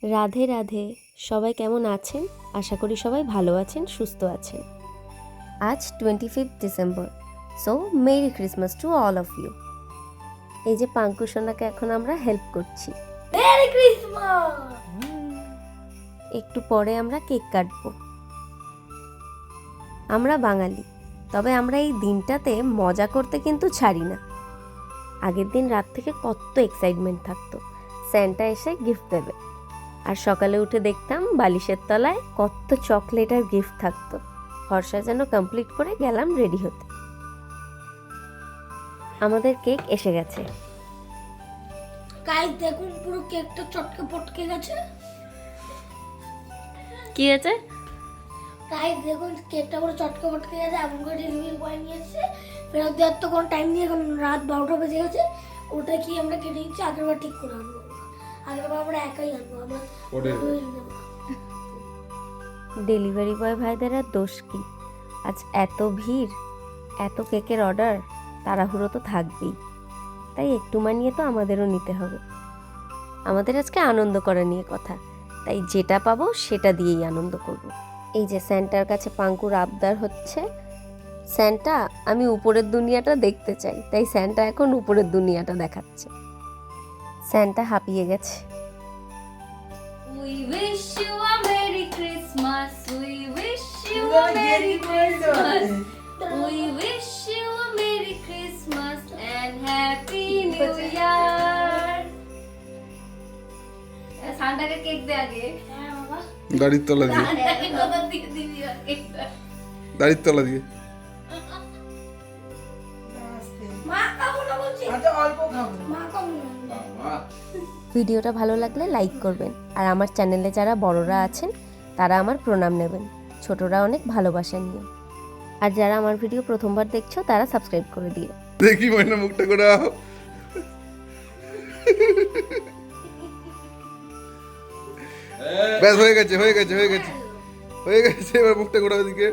রাধে রাধে। সবাই কেমন আছেন? আশা করি সবাই ভালো আছেন, সুস্থ আছেন। আজ 25 ডিসেম্বর, so merry Christmas to all of you. এই যে পাঙ্কু সোনাকে এখন আমরা হেল্প করছি। Merry Christmas. একটু পরে আমরা কেক কাটবো। আমরা বাঙালি, তবে আমরা এই দিনটাতে মজা করতে কিন্তু ছাড়ি না। আগের দিন রাত থেকে কত এক্সাইটমেন্ট থাকতো, স্যান্টা এসে গিফট দেবে। আর সকালে উঠে দেখতাম বালিশের তলায় কত চকলেট আর গিফট থাকতো। ভরসা যেন কমপ্লিট করে গেলাম রেডি হতে। আমাদের কেক এসে গেছে। গাইস দেখুন, পুরো কেকটা চটকে পটকে গেছে। কি আছে? গাইস দেখুন, কেকটা পুরো চটকে পটকে গেছে। এমন করে ডেলিভারি বয় নিয়ে এসেছে, ফেরত দেওয়ার তো কোনো টাইম নেই, এখন রাত 12টা বেজে গেছে। ওটা কি আমরা কেটে নিচ্ছি, আগেরবার ঠিক করে আনবো। আগেরবার আমরা একাই আনবো, আমরা ডেলিভারি বয় ভাইদের আর দোষ কি? আজ এত ভিড়, এত কেকের অর্ডার, তাড়াহুড়ো তো থাকবেই। তাই একটু মানিয়ে তো আমাদেরও নিতে হবে। আমাদের আজকে আনন্দ করা নিয়ে কথা, তাই যেটা পাবো সেটা দিয়েই আনন্দ করব। এই যে স্যান্টার কাছে পাঙ্কুর আবদার হচ্ছে, স্যান্টা আমি উপরের দুনিয়াটা দেখতে চাই। তাই স্যান্টা এখন উপরের দুনিয়াটা দেখাচ্ছে। স্যান্টা হাঁপিয়ে গেছে। We wish you a Merry Christmas. We wish you a Merry Christmas. We wish you a Merry Christmas and Happy New Year. সান্টাকে কেক দে আগে। হ্যাঁ বাবা, দাড়ির তলা দিয়ে সান্টাকে কথা দিয়ে দিবি কেকটা। দাড়ির তলা দিয়ে মা খাবো না বলছি। মা খাবো না। ভিডিওটা ভালো লাগলে লাইক করবেন, আর আমার চ্যানেলে যারা বড়রা আছেন তারা আমার প্রণাম নেবেন, ছোটরা অনেক ভালোবাসা নিও। আর যারা আমার ভিডিও প্রথমবার দেখছো তারা সাবস্ক্রাইব করে দিও। দেখি ময়না মুখটা করে ব্যাস হয়ে গেছে হয়ে গেছে হয়ে গেছে হয়ে গেছে এবার মুখটা ঘোরাও দিকে।